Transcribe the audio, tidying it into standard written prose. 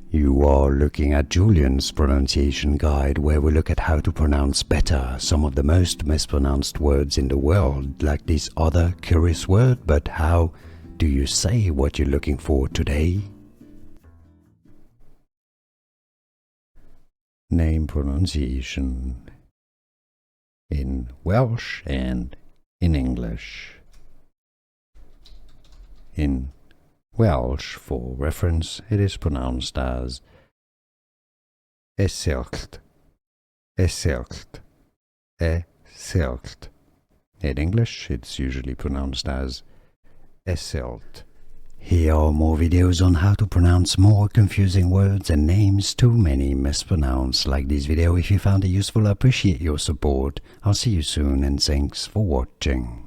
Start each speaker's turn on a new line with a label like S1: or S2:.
S1: You are looking at Julian's pronunciation guide, where we look at how to pronounce better some of the most mispronounced words in the world, like this other curious word. But how do you say what you're looking for today? Name pronunciation in Welsh and in English. In Welsh, for reference, it is pronounced as Esyllt, Esyllt, Esyllt. In English, it's usually pronounced as Esyllt. Here are more videos on how to pronounce more confusing words and names too many mispronounced. Like this video if you found it useful. I appreciate your support. I'll see you soon and thanks for watching.